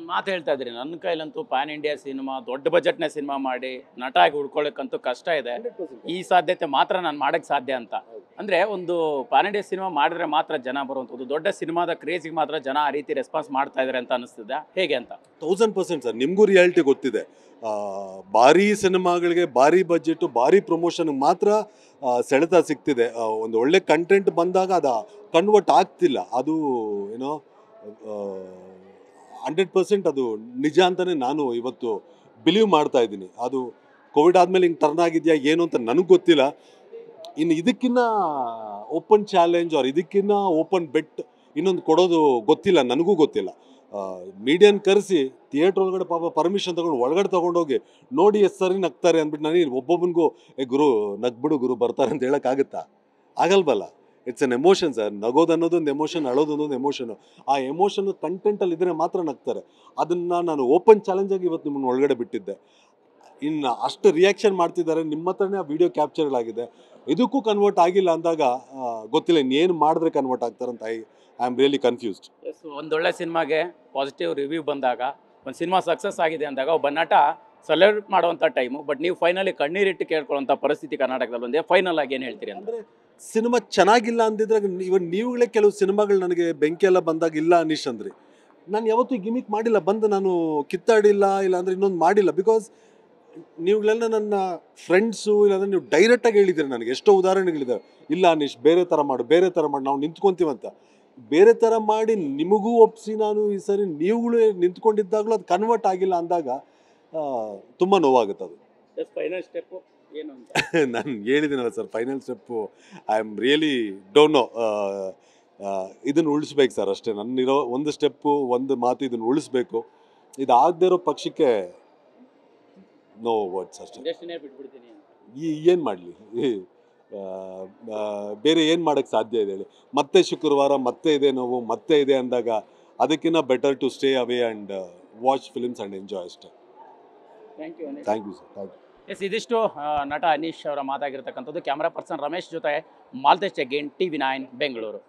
ಮಾತು ಹೇಳ್ತಾ ಇದ್ರಿ, ನನ್ನ ಕೈಲಂತೂ ಪ್ಯಾನ್ ಇಂಡಿಯಾ ಸಿನಿಮಾ, ದೊಡ್ಡ ಬಜೆಟ್ನ ಸಿನಿಮಾ ಮಾಡಿ ನಟ ಆಗಿ ಉಳ್ಕೊಳ್ಳೋಕ್ಕಂತೂ ಕಷ್ಟ ಇದೆ. ಈ ಸಾಧ್ಯತೆ ಮಾತ್ರ ನಾನು ಮಾಡೋಕ್ಕೆ ಸಾಧ್ಯ ಅಂತ. ಅಂದರೆ ಒಂದು ಪ್ಯಾನ್ ಇಂಡಿಯಾ ಸಿನಿಮಾ ಮಾಡಿದ್ರೆ ಮಾತ್ರ ಜನ ಬರುವಂಥದ್ದು, ದೊಡ್ಡ ಸಿನಿಮಾದ ಕ್ರೇಜಿಗೆ ಮಾತ್ರ ಜನ ಆ ರೀತಿ ರೆಸ್ಪಾನ್ಸ್ ಮಾಡ್ತಾ ಇದ್ದಾರೆ ಅಂತ ಅನಿಸ್ತಿದೆ. ಹೇಗೆ ಅಂತ? 1000% ಸರ್, ನಿಮಗೂ ರಿಯಾಲಿಟಿ ಗೊತ್ತಿದೆ. ಭಾರಿ ಸಿನಿಮಾಗಳಿಗೆ ಭಾರಿ ಬಜೆಟು ಭಾರಿ ಪ್ರಮೋಷನ್ಗೆ ಮಾತ್ರ ಸೆಳೆತ ಸಿಗ್ತಿದೆ. ಒಂದು ಒಳ್ಳೆ ಕಂಟೆಂಟ್ ಬಂದಾಗ ಅದು ಕನ್ವರ್ಟ್ ಆಗ್ತಿಲ್ಲ. ಅದು ಏನೋ 100% ಅದು ನಿಜ ಅಂತಲೇ ನಾನು ಇವತ್ತು ಬಿಲೀವ್ ಮಾಡ್ತಾ ಇದ್ದೀನಿ. ಅದು ಕೋವಿಡ್ ಆದಮೇಲೆ ಹಿಂಗೆ ಟರ್ನ್ ಆಗಿದೆಯಾ ಏನು ಅಂತ ನನಗೆ ಗೊತ್ತಿಲ್ಲ. ಇನ್ನು ಇದಕ್ಕಿನ್ನ ಓಪನ್ ಚಾಲೆಂಜ್ ಅವ್ರು ಇದಕ್ಕಿನ್ನ ಓಪನ್ ಬೆಟ್ ಇನ್ನೊಂದು ಕೊಡೋದು ಗೊತ್ತಿಲ್ಲ, ನನಗೂ ಗೊತ್ತಿಲ್ಲ. ಮೀಡಿಯನ್ ಕರೆಸಿ ಥಿಯೇಟ್ರ್ ಒಳಗಡೆ ಪಾಪ ಪರ್ಮಿಷನ್ ತೊಗೊಂಡು ಒಳಗಡೆ ತೊಗೊಂಡೋಗಿ ನೋಡಿ ಎಷ್ಟು ಸರಿ ನಗ್ತಾರೆ ಅಂದ್ಬಿಟ್ಟು ನನಗೆ ಒಬ್ಬೊಬ್ಬನಿಗೂ ಗುರು ನಗ್ಬಿಡು ಗುರು ಬರ್ತಾರೆ ಅಂತ ಹೇಳೋಕ್ಕಾಗುತ್ತಾ? ಆಗಲ್ವಲ್ಲ. It's an emotion sir. ನಗೋದು ಅನ್ನೋದೊಂದು ಎಮೋಷನ್, ಅಳೋದು ಅನ್ನೋದು ಎಮೋಷನು. ಆ ಎಮೋಷನ್ ಕಂಟೆಂಟಲ್ಲಿ ಇದ್ದರೆ ಮಾತ್ರ ನಗ್ತಾರೆ. ಅದನ್ನು ನಾನು ಓಪನ್ ಚಾಲೆಂಜಾಗಿ ಇವತ್ತು ನಿಮ್ಮನ್ನು ಒಳಗಡೆ ಬಿಟ್ಟಿದ್ದೆ. ಇನ್ನು ಅಷ್ಟು ರಿಯಾಕ್ಷನ್ ಮಾಡ್ತಿದ್ದಾರೆ, ನಿಮ್ಮ ಹತ್ರನೇ ಆ ವಿಡಿಯೋ ಕ್ಯಾಪ್ಚರ್ಗಳಾಗಿದೆ. ಇದಕ್ಕೂ ಕನ್ವರ್ಟ್ ಆಗಿಲ್ಲ ಅಂದಾಗ ಗೊತ್ತಿಲ್ಲ ಇನ್ನೇನು ಮಾಡಿದ್ರೆ ಕನ್ವರ್ಟ್ ಆಗ್ತಾರಂತ. I am really confused. ಒಂದೊಳ್ಳೆ ಸಿನಿಮಾಗೆ ಪಾಸಿಟಿವ್ ರಿವ್ಯೂ ಬಂದಾಗ, ಒಂದು ಸಿನಿಮಾ ಸಕ್ಸಸ್ ಆಗಿದೆ ಅಂದಾಗ ಒಬ್ಬ ನಟ ಸೆಲೆಬ್ರೇಟ್ ಮಾಡುವಂಥ ಟೈಮು, ಬಟ್ ನೀವು ಫೈನಲಿ ಕಣ್ಣೀರಿಟ್ಟು ಕೇಳ್ಕೊಳ್ಳೋಂಥ ಪರಿಸ್ಥಿತಿ ಕರ್ನಾಟಕದಲ್ಲಿ ಬಂದಿದೆ. ಫೈನಲ್ ಆಗಿ ಏನು ಹೇಳ್ತೀರಿ ಅಂದರೆ? ಸಿನಿಮಾ ಚೆನ್ನಾಗಿಲ್ಲ ಅಂದಿದ್ರೆ ಇವನ್ ನೀವುಗಳೇ ಕೆಲವು ಸಿನಿಮಾಗಳು ನನಗೆ ಬೆಂಕಿ ಎಲ್ಲ ಬಂದಾಗ ಇಲ್ಲ ಅನೀಶ್ ಅಂದ್ರಿ. ನಾನು ಯಾವತ್ತೂ ಗಿಮಿಕ್ ಮಾಡಿಲ್ಲ, ಬಂದು ನಾನು ಕಿತ್ತಾಡಿಲ್ಲ, ಇಲ್ಲಾಂದರೆ ಇನ್ನೊಂದು ಮಾಡಿಲ್ಲ. ಬಿಕಾಸ್ ನೀವುಗಳೆಲ್ಲ ನನ್ನ ಫ್ರೆಂಡ್ಸು, ಇಲ್ಲಾಂದರೆ ನೀವು ಡೈರೆಕ್ಟಾಗಿ ಹೇಳಿದ್ದೀರಿ ನನಗೆ. ಎಷ್ಟೋ ಉದಾಹರಣೆಗಳಿದೆ, ಇಲ್ಲ ಅನೀಶ್ ಬೇರೆ ಥರ ಮಾಡು, ಬೇರೆ ಥರ ಮಾಡಿ, ನಾವು ನಿಂತ್ಕೊತೀವಂತ. ಬೇರೆ ಥರ ಮಾಡಿ ನಿಮಗೂ ಒಪ್ಪಿಸಿ ನಾನು ಈ ಸರಿ ನೀವುಗಳು ನಿಂತ್ಕೊಂಡಿದ್ದಾಗಲೂ ಅದು ಕನ್ವರ್ಟ್ ಆಗಿಲ್ಲ ಅಂದಾಗ ತುಂಬ ನೋವಾಗುತ್ತೆ. ಅದು ಫೈನಲ್ ಸ್ಟೆಪ್ಪು ಏನು ಅಂತ ನಾನು ಹೇಳಿದ್ದೀನಲ್ಲ sir, final step I am really don't know. ಇದನ್ನು ಉಳಿಸ್ಬೇಕು ಸರ್ ಅಷ್ಟೇ. ನನ್ನಿರೋ ಒಂದು ಸ್ಟೆಪ್ಪು, ಒಂದು ಮಾತು, ಇದನ್ನು ಉಳಿಸ್ಬೇಕು. ಇದಾಗದೇ ಇರೋ ಪಕ್ಷಕ್ಕೆ ನೋ ವರ್ಡ್ಸ್ ಅಷ್ಟೇ. ಏನು ಮಾಡಲಿ, ಬೇರೆ ಏನು ಮಾಡೋಕ್ಕೆ ಸಾಧ್ಯ ಇದೆ ಹೇಳಿ? ಮತ್ತೆ ಶುಕ್ರವಾರ ಮತ್ತೆ ಇದೆ ನೋವು, ಮತ್ತೆ ಇದೆ ಅಂದಾಗ ಅದಕ್ಕಿಂತ better to stay away and watch films and enjoy ಅಷ್ಟೇ. Thank you thank you sir, thank you. Yes, ಇದಿಷ್ಟು ನಟ ಅನೀಶ್ ಅವರ ಮಾತಾಗಿರ್ತಕ್ಕಂಥದ್ದು. ಕ್ಯಾಮ್ರಾ ಪರ್ಸನ್ ರಮೇಶ್ ಜೊತೆ ಮಾಲ್ತೇಶ್ ಜಗ್ಗೇನ್, TV9 ಬೆಂಗಳೂರು.